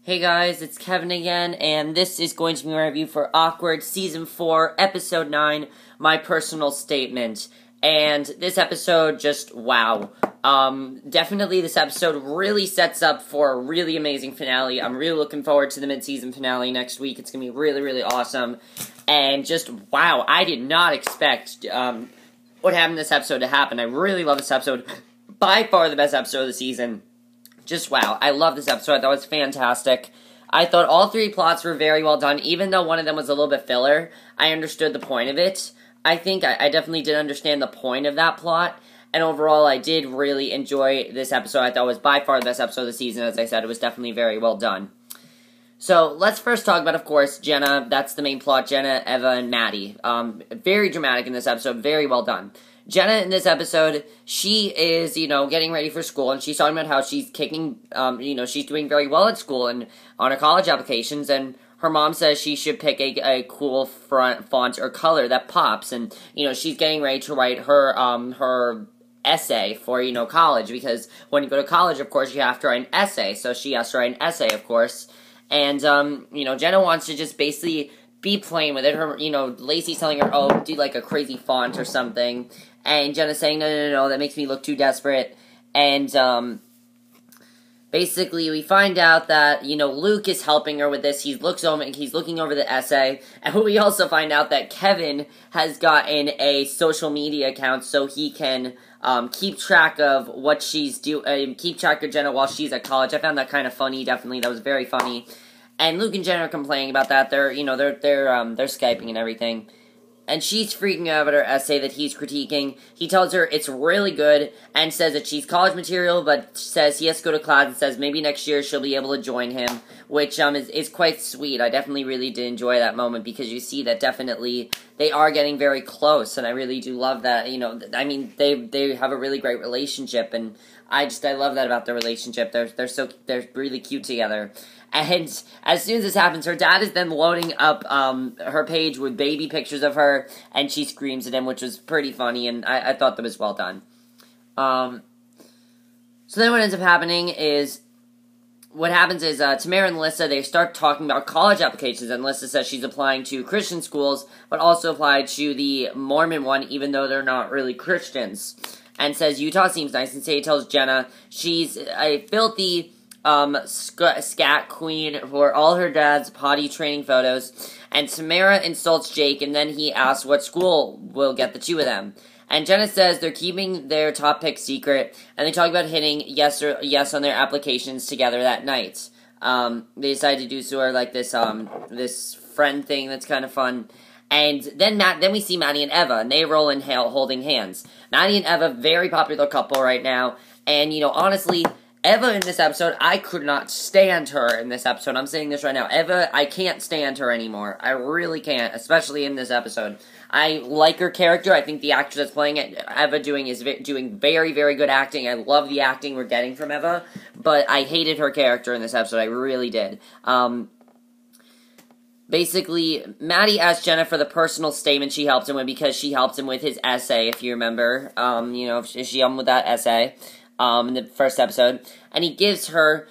Hey guys, it's Kevin again, and this is going to be my review for Awkward Season 4, Episode 9, My Personal Statement. And this episode, just wow. Definitely this episode really sets up for a really amazing finale. I'm really looking forward to the mid-season finale next week. It's going to be really, really awesome. And just, wow, I did not expect what happened in this episode to happen. I really love this episode. By far the best episode of the season. Just wow, I love this episode. I thought it was fantastic. I thought all three plots were very well done, even though one of them was a little bit filler. I understood the point of it. I think I definitely did understand the point of that plot, and overall I did really enjoy this episode. I thought it was by far the best episode of the season. As I said, it was definitely very well done. So, let's first talk about, of course, Jenna. That's the main plot, Jenna, Eva, and Matty. Very dramatic in this episode, very well done. Jenna, in this episode, she is, getting ready for school, and she's talking about how she's she's doing very well at school and on her college applications, and her mom says she should pick a cool font or color that pops, and, she's getting ready to write her essay for, college, because when you go to college, of course, you have to write an essay, so she has to write an essay, of course, and, Jenna wants to just basically be playing with it. Her, Lacey's telling her, oh, do like a crazy font or something. And Jenna's saying, no, that makes me look too desperate. And, basically, we find out that, Luke is helping her with this. He's looking over the essay. And we also find out that Kevin has gotten a social media account so he can, keep track of what she's keep track of Jenna while she's at college. I found that kind of funny, definitely. That was very funny. And Luke and Jenna are complaining about that. They're Skyping and everything. And she's freaking out about her essay that he's critiquing. He tells her it's really good and says that she's college material, but says he has to go to class and says maybe next year she'll be able to join him, which is quite sweet. I definitely really did enjoy that moment because you see that definitely they are getting very close, and I really do love that. They have a really great relationship, and I love that about their relationship. They're really cute together. And as soon as this happens, her dad is then loading up her page with baby pictures of her, and she screams at him, which was pretty funny, and I thought that was well done. So then what ends up happening is, Tamara and Lissa, they start talking about college applications, and Lissa says she's applying to Christian schools, but also applied to the Mormon one, even though they're not really Christians, and says Utah seems nice, and Sadie tells Jenna she's a filthy scat queen for all her dad's potty training photos, and Tamara insults Jake, and then he asks what school will get the two of them. And Jenna says they're keeping their top pick secret, and they talk about hitting yes on their applications together that night. They decide to do sort of like this friend thing that's kind of fun. And then we see Matty and Eva, and they roll in holding hands. Matty and Eva, very popular couple right now, and honestly, Eva in this episode, I could not stand her in this episode. I'm saying this right now. Eva, I can't stand her anymore. I really can't, especially in this episode. I like her character. I think the actress that's playing it, Eva, is doing very, very good acting. I love the acting we're getting from Eva, but I hated her character in this episode. I really did. Basically, Matty asked Jenna for the personal statement she helped him with because she helped him with his essay, if you remember. She helped him with that essay. In the first episode, and he gives her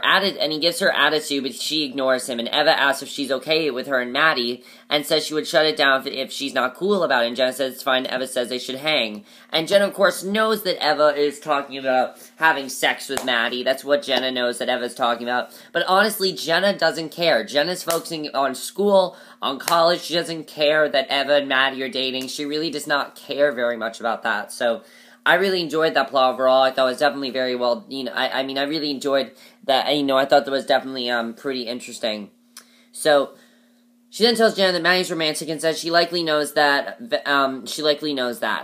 attitude, but she ignores him, and Eva asks if she's okay with her and Matty, and says she would shut it down if she's not cool about it, and Jenna says it's fine, Eva says they should hang, and Jenna, of course, knows that Eva is talking about having sex with Matty. That's what Jenna knows that Eva's talking about, but honestly, Jenna doesn't care. Jenna's focusing on school, on college. She doesn't care that Eva and Matty are dating. She really does not care very much about that, so I really enjoyed that plot overall. I thought it was definitely very well, I really enjoyed that, I thought that was definitely, pretty interesting. So, she then tells Jenna that Matty's romantic and says she likely knows that,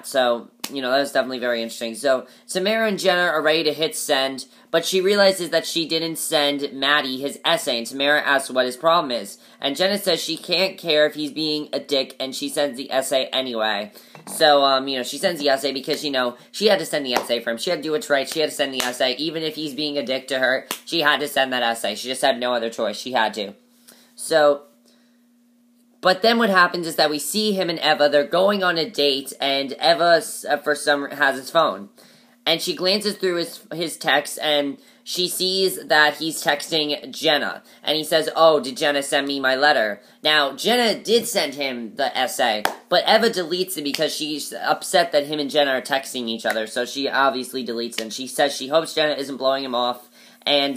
so, that was definitely very interesting. So, Tamara and Jenna are ready to hit send, but she realizes that she didn't send Matty his essay, and Tamara asks what his problem is. And Jenna says she can't care if he's being a dick, and she sends the essay anyway. So, she sends the essay because, she had to send the essay for him. She had to do what's right. She had to send the essay. Even if he's being a dick to her, she had to send that essay. She just had no other choice. She had to. So, but then what happens is that we see him and Eva. They're going on a date, and Eva, has his phone. And she glances through his text, and she sees that he's texting Jenna, and he says, oh, did Jenna send me my letter? Now, Jenna did send him the essay, but Eva deletes it because she's upset that him and Jenna are texting each other, so she obviously deletes it. She says she hopes Jenna isn't blowing him off, and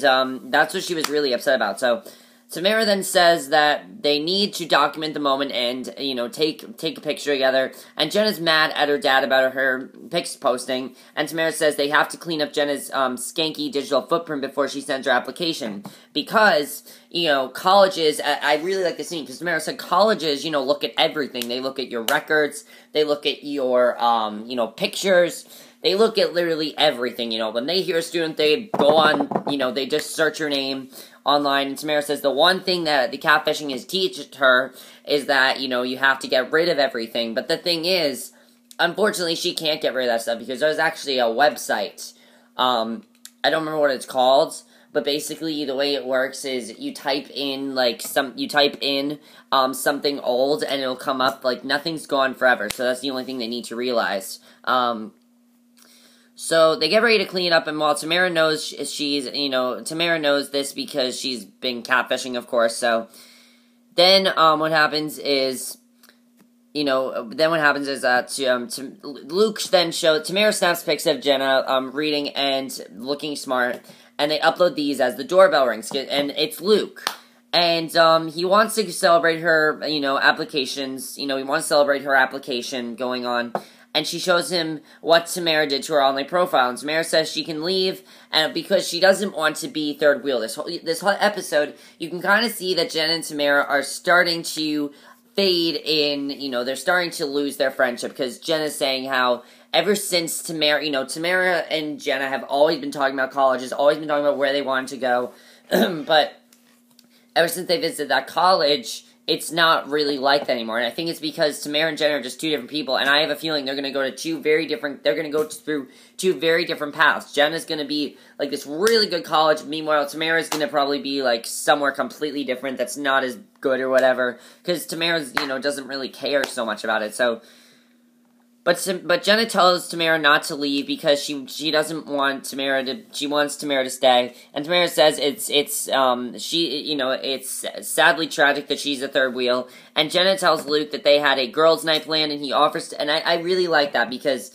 that's what she was really upset about. So Tamara then says that they need to document the moment and, you know, take a picture together. And Jenna's mad at her dad about her pics posting. And Tamara says they have to clean up Jenna's skanky digital footprint before she sends her application. Because, you know, colleges, I really like this scene, because Tamara said colleges, you know, look at everything. They look at your records. They look at your, you know, pictures. They look at literally everything, you know. When they hear a student, they go on, you know, they just search your name online, and Tamara says the one thing that the catfishing has taught her is that, you know, you have to get rid of everything. But the thing is, unfortunately, she can't get rid of that stuff because there's actually a website. I don't remember what it's called, but basically the way it works is you type in, like, something old, and it'll come up, like, nothing's gone forever. So that's the only thing they need to realize. So they get ready to clean up, and while Tamara knows Tamara knows this because she's been catfishing, of course. So then what happens is that Luke then shows Tamara snaps pics of Jenna reading and looking smart, and they upload these as the doorbell rings, and it's Luke. And he wants to celebrate her, you know, applications. You know, he wants to celebrate her application going on. And she shows him what Tamara did to her online profile. And Tamara says she can leave, and because she doesn't want to be third wheel. This whole episode, you can kind of see that Jen and Tamara are starting to fade in. You know, they're starting to lose their friendship, because Jen is saying how ever since Tamara, you know, Tamara and Jenna have always been talking about colleges, always been talking about where they wanted to go. But ever since they visited that college, it's not really like that anymore, and I think it's because Tamara and Jenna are just two different people, and I have a feeling they're going to go to through two very different paths. Jenna's going to be, like, this really good college, meanwhile, Tamara's going to probably be, like, somewhere completely different that's not as good or whatever, because Tamara's, you know, doesn't really care so much about it, so. But Jenna tells Tamara not to leave because she doesn't want she wants Tamara to stay. And Tamara says it's sadly tragic that she's a third wheel. And Jenna tells Luke that they had a girls' night planned, and he offers to, and I really like that because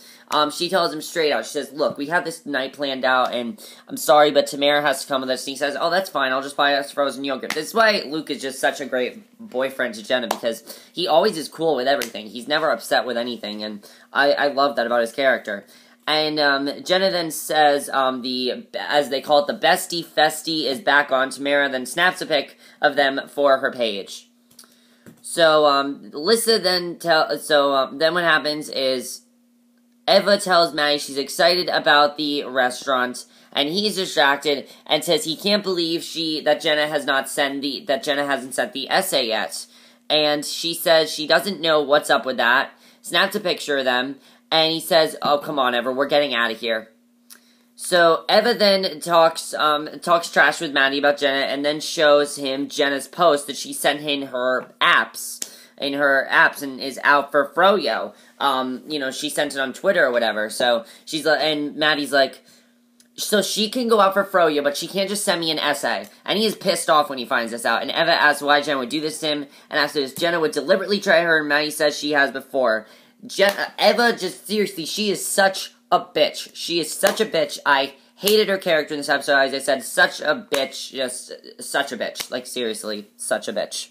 she tells him straight out. She says, look, we have this night planned out, and I'm sorry, but Tamara has to come with us. And he says, oh, that's fine, I'll just buy us frozen yogurt. This is why Luke is just such a great boyfriend to Jenna, because he always is cool with everything. He's never upset with anything, and I love that about his character. And Jenna then says, as they call it, the bestie festie is back on. Tamara then snaps a pic of them for her page. So, Lissa then then what happens is Eva tells Matty she's excited about the restaurant, and he's distracted and says he can't believe that Jenna hasn't sent the essay yet. And she says she doesn't know what's up with that. Snaps a picture of them, and he says, "Oh, come on, Eva, we're getting out of here." So Eva then talks trash with Matty about Jenna, and then shows him Jenna's post that she sent in her apps, and is out for Froyo. She sent it on Twitter or whatever. So and Matty's like, so she can go out for Froyo, but she can't just send me an essay. And he is pissed off when he finds this out. And Eva asks why Jenna would do this to him, and asks if Jenna would deliberately try her, and Matty says she has before. Eva, just seriously, she is such a bitch. She is such a bitch. I hated her character in this episode. As I said, such a bitch. Just such a bitch. Like, seriously, such a bitch.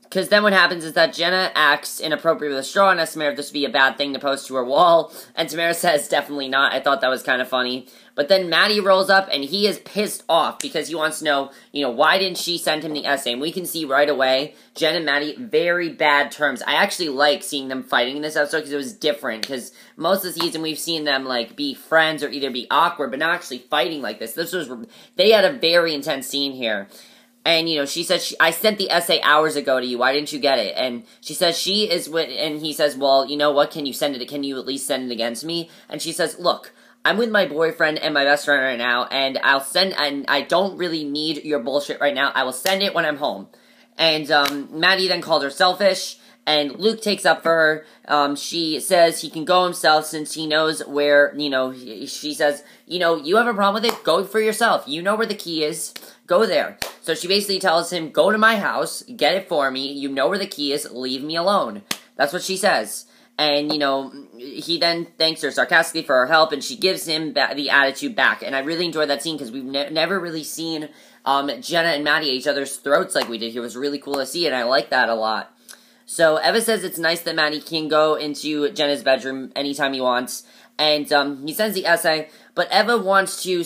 Because then what happens is that Jenna acts inappropriate with a straw and asks Tamara if this would be a bad thing to post to her wall. And Tamara says, definitely not. I thought that was kind of funny. But then Matty rolls up, and he is pissed off because he wants to know, why didn't she send him the essay? And we can see right away, Jen and Matty, very bad terms. I actually like seeing them fighting in this episode because it was different. Because most of the season, we've seen them, be friends or either be awkward, but not actually fighting like this. They had a very intense scene here. And, she says, I sent the essay hours ago to you. Why didn't you get it? And she says she is with, and he says, well, you know what? Can you send it? Can you at least send it again to me? And she says, look, I'm with my boyfriend and my best friend right now, and I don't really need your bullshit right now. I will send it when I'm home. And, Matty then called her selfish, and Luke takes up for her. She says he can go himself since he knows where, she says, you have a problem with it? Go for yourself. You know where the key is. Go there. So she basically tells him, go to my house, get it for me, you know where the key is, leave me alone. That's what she says. And, he then thanks her sarcastically for her help, and she gives him the attitude back. And I really enjoyed that scene, because we've never really seen Jenna and Matty at each other's throats like we did here. It was really cool to see, and I like that a lot. So Eva says it's nice that Matty can go into Jenna's bedroom anytime he wants, and he sends the essay, but Eva wants to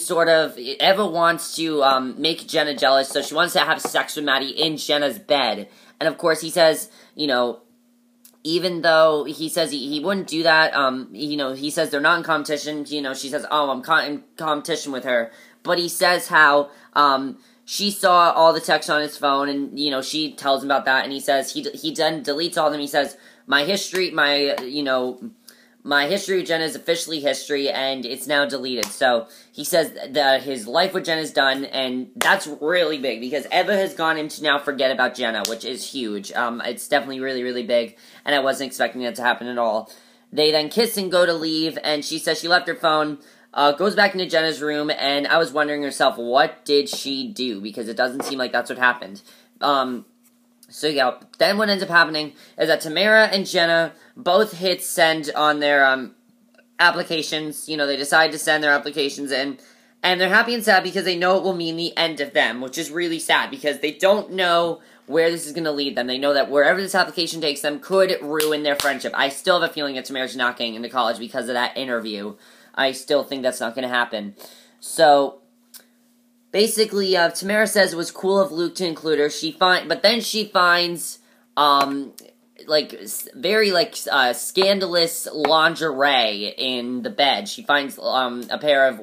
make Jenna jealous, so she wants to have sex with Matty in Jenna's bed. And of course he says, even though he says he wouldn't do that, he says they're not in competition, she says, oh, I'm in competition with her, but he says how, she saw all the texts on his phone, and, she tells him about that, and he says, he then deletes all of them. He says, my history with Jenna is officially history, and it's now deleted. So, he says that his life with Jenna is done, and that's really big, because Eva has gone him to now forget about Jenna, which is huge. It's definitely really, really big, and I wasn't expecting that to happen at all. They then kiss and go to leave, and she says she left her phone, goes back into Jenna's room, and I was wondering herself, what did she do? Because it doesn't seem like that's what happened. So yeah, then what ends up happening is that Tamara and Jenna both hit send on their, applications. They decide to send their applications in, and they're happy and sad because they know it will mean the end of them, which is really sad, because they don't know where this is going to lead them. They know that wherever this application takes them could ruin their friendship. I still have a feeling that Tamara's not getting into college because of that interview. I still think that's not going to happen. So, basically, Tamara says it was cool of Luke to include her. But then she finds, very, scandalous lingerie in the bed. She finds, a pair of,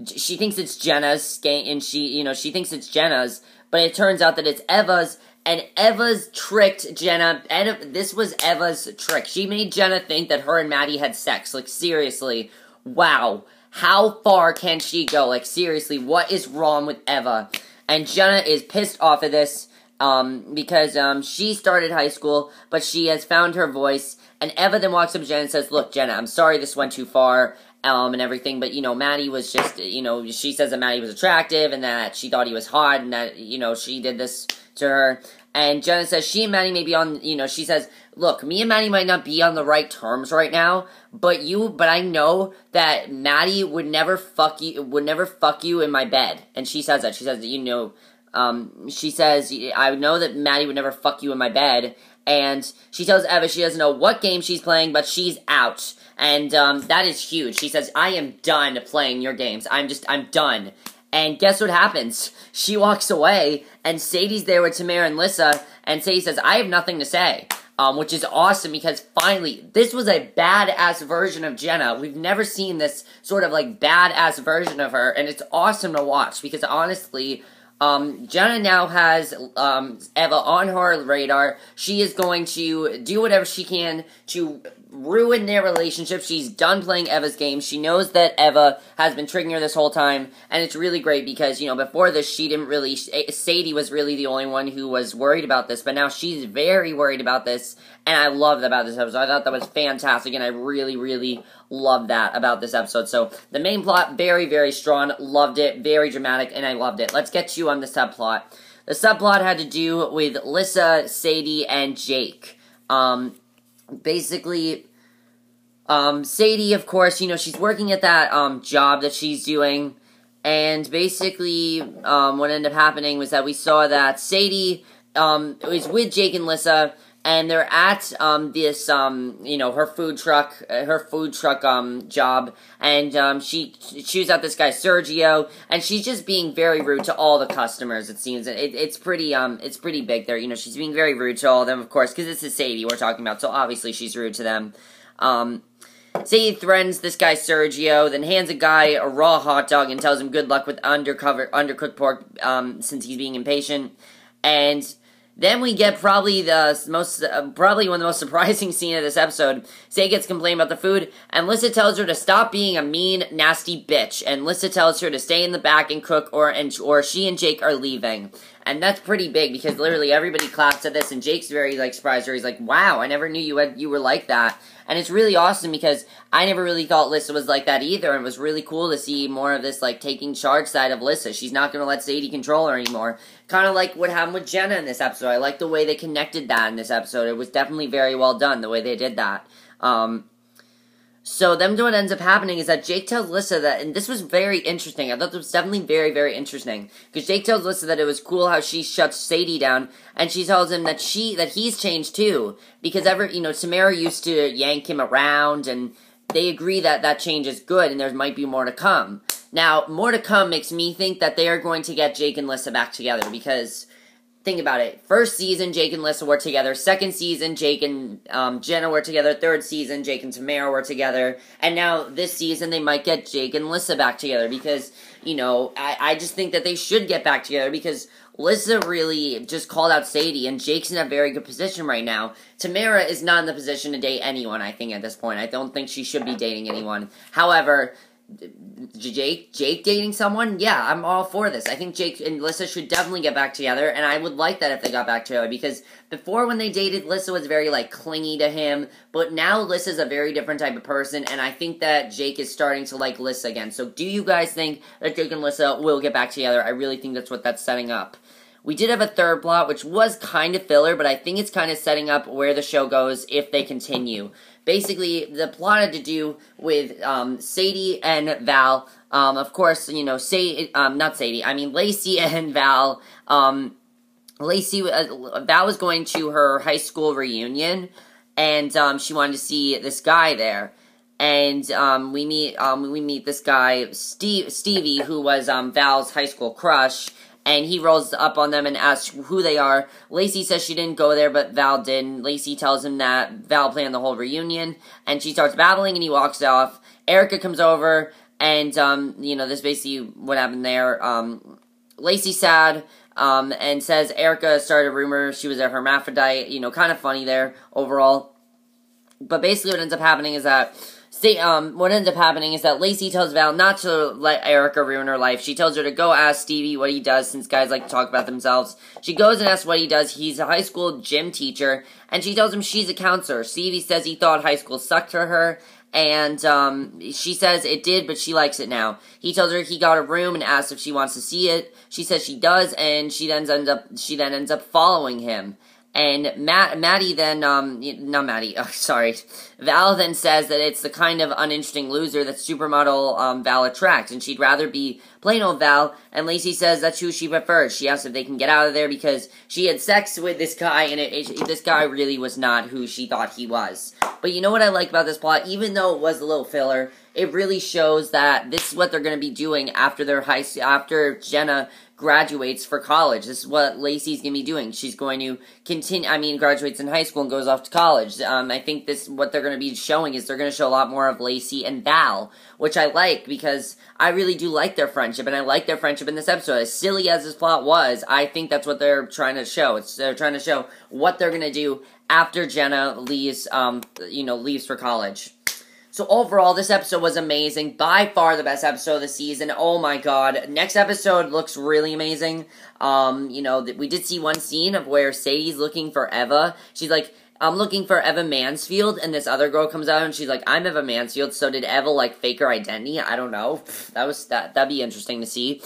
she thinks it's Jenna's, and she thinks it's Jenna's, but it turns out that it's Eva's, and Eva's tricked Jenna. This was Eva's trick. She made Jenna think that her and Matty had sex. Seriously. Wow. How far can she go? Seriously, what is wrong with Eva? And Jenna is pissed off at this, because, she started high school, but she has found her voice, and Eva then walks up to Jenna and says, look, Jenna, I'm sorry this went too far, and everything, but, Matty was just, she says that Matty was attractive, and that she thought he was hot, and that, she did this to her, and Jenna says she and Matty may be on, she says, look, me and Matty might not be on the right terms right now, but I know that Matty would never fuck you in my bed, and she says that, she says, she says, I know that Matty would never fuck you in my bed, and she tells Eva she doesn't know what game she's playing, but she's out, and, that is huge. She says, I am done playing your games, I'm done. And guess what happens? She walks away, and Sadie's there with Tamara and Lissa, and Sadie says, I have nothing to say. Which is awesome, because finally, this was a badass version of Jenna. We've never seen this sort of, badass version of her, and it's awesome to watch, because honestly, Jenna now has, Eva on her radar. She is going to do whatever she can to ruin their relationship. She's done playing Eva's game. She knows that Eva has been tricking her this whole time, and it's really great because, before this, Sadie was really the only one who was worried about this, but now she's very worried about this, and I love about this episode. I thought that was fantastic, and I really, really love that about this episode. So, the main plot, very, very strong, loved it, very dramatic, and I loved it. Let's get to the subplot. The subplot had to do with Lissa, Sadie, and Jake. Basically, Sadie, of course, she's working at that, job that she's doing, and basically, what ended up happening was that we saw that Sadie, is with Jake and Lissa, and they're at, this, her food truck job, and, she chews out this guy, Sergio, and she's just being very rude to all the customers, it seems. It's pretty big there, she's being very rude to all of them, of course, because this is Sadie we're talking about, so obviously she's rude to them. Sadie threatens this guy, Sergio, then hands a guy a raw hot dog and tells him good luck with undercooked pork, since he's being impatient, and then we get probably one of the most surprising scene of this episode. Sadie gets complaining about the food, and Lissa tells her to stop being a mean, nasty bitch. And Lissa tells her to stay in the back and cook, or she and Jake are leaving. And that's pretty big, because literally everybody claps at this, and Jake's very, like, surprised her. He's like, wow, I never knew you were like that. And it's really awesome, because I never really thought Lissa was like that either, and it was really cool to see more of this, like, taking charge side of Lissa. She's not going to let Sadie control her anymore. Kind of like what happened with Jenna in this episode. I like the way they connected that in this episode. It was definitely very well done, the way they did that. So then what ends up happening is that Jake tells Lissa that, and this was very interesting. I thought this was definitely very, very interesting. Because Jake tells Lissa that it was cool how she shuts Sadie down, and she tells him that he's changed too. Because Tamara used to yank him around, and they agree that that change is good, and there might be more to come. Now, more to come makes me think that they are going to get Jake and Lissa back together, because think about it. First season, Jake and Lissa were together. Second season, Jake and Jenna were together. Third season, Jake and Tamara were together. And now, this season, they might get Jake and Lissa back together. Because, I just think that they should get back together. Because Lissa really just called out Sadie. And Jake's in a very good position right now. Tamara is not in the position to date anyone, I think, at this point. I don't think she should be dating anyone. However, Jake dating someone? Yeah, I'm all for this. I think Jake and Lissa should definitely get back together, and I would like that if they got back together, because before when they dated, Lissa was very, like, clingy to him, but now Lissa's a very different type of person, and I think that Jake is starting to like Lissa again. So do you guys think that Jake and Lissa will get back together? I really think that's what that's setting up. We did have a third plot, which was kind of filler, but I think it's kind of setting up where the show goes if they continue. Basically, the plot had to do with Sadie and Val. Of course, Lacey and Val. Val was going to her high school reunion, and she wanted to see this guy there. And we meet this guy, Stevie, who was Val's high school crush. And he rolls up on them and asks who they are. Lacey says she didn't go there, but Val did. And Lacey tells him that Val planned the whole reunion. And she starts babbling, and he walks off. Erica comes over, and, this basically what happened there. Lacey's sad, and says Erica started a rumor she was a hermaphrodite. Kind of funny there, overall. But basically what ends up happening is that Lacey tells Val not to let Erica ruin her life. She tells her to go ask Stevie what he does, since guys like to talk about themselves. She goes and asks what he does. He's a high school gym teacher, and she tells him she's a counselor. Stevie says he thought high school sucked for her, and she says it did, but she likes it now. He tells her he got a room and asks if she wants to see it. She says she does, and she then ends up following him. And Matty then, Val then says that it's the kind of uninteresting loser that supermodel, Val attracts, and she'd rather be plain old Val, and Lacey says that's who she prefers. She asks if they can get out of there because she had sex with this guy, and this guy really was not who she thought he was. But you know what I like about this plot? Even though it was a little filler, it really shows that this is what they're going to be doing after after Jenna graduates for college. This is what Lacey's going to be doing. She's going to graduates in high school and goes off to college. I think what they're going to be showing is they're going to show a lot more of Lacey and Val, which I like, because I really do like their friendship, and I like their friendship in this episode. As silly as this plot was, I think that's what they're trying to show. They're trying to show what they're going to do after Jenna leaves for college. So overall, this episode was amazing. By far the best episode of the season. Oh my god. Next episode looks really amazing. We did see one scene of where Sadie's looking for Eva. She's like, I'm looking for Eva Mansfield, and this other girl comes out and she's like, I'm Eva Mansfield. So did Eva, fake her identity? I don't know. That'd be interesting to see.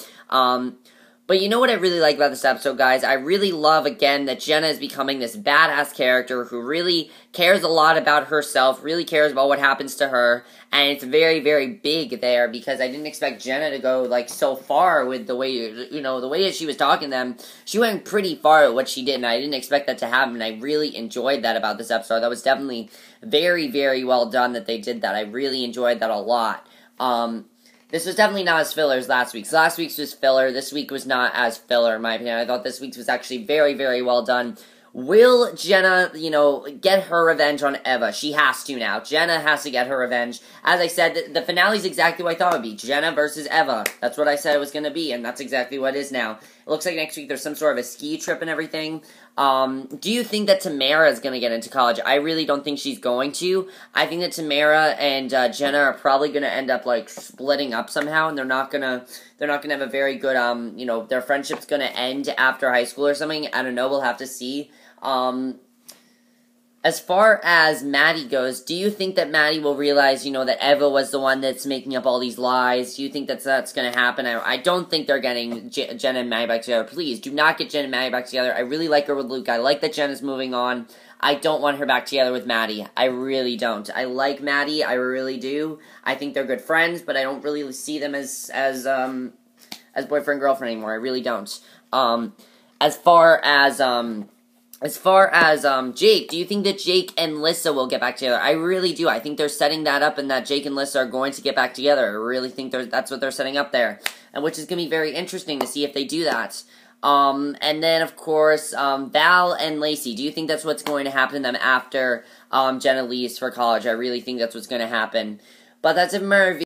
But you know what I really like about this episode, guys? I really love, again, that Jenna is becoming this badass character who really cares a lot about herself, really cares about what happens to her, and it's very, very big there, because I didn't expect Jenna to go, so far with the way, the way that she was talking to them. She went pretty far with what she did, and I didn't expect that to happen, and I really enjoyed that about this episode. That was definitely very, very well done that they did that. I really enjoyed that a lot. This was definitely not as filler as last week's. Last week's was filler. This week was not as filler, in my opinion. I thought this week's was actually very, very well done. Will Jenna, get her revenge on Eva? She has to now. Jenna has to get her revenge. As I said, the finale is exactly what I thought it would be. Jenna versus Eva. That's what I said it was going to be, and that's exactly what it is now. It looks like next week there's some sort of a ski trip and everything. Do you think that Tamara is going to get into college? I really don't think she's going to. I think that Tamara and Jenna are probably going to end up like splitting up somehow, and they're not gonna have a very good their friendship's going to end after high school or something. I don't know. We'll have to see. As far as Matty goes, do you think that Matty will realize, that Eva was the one that's making up all these lies? Do you think that's going to happen? I don't think they're getting Jenna and Matty back together. Please, do not get Jenna and Matty back together. I really like her with Luke. I like that Jenna's moving on. I don't want her back together with Matty. I really don't. I like Matty. I really do. I think they're good friends, but I don't really see them as boyfriend girlfriend anymore. I really don't. As far as Jake, do you think that Jake and Lissa will get back together? I really do. I think they're setting that up, and that Jake and Lissa are going to get back together. I really think that's what they're setting up there, and which is going to be very interesting to see if they do that. And then, of course, Val and Lacey. Do you think that's what's going to happen to them after Jenna leaves for college? I really think that's what's going to happen. But that's it for my review.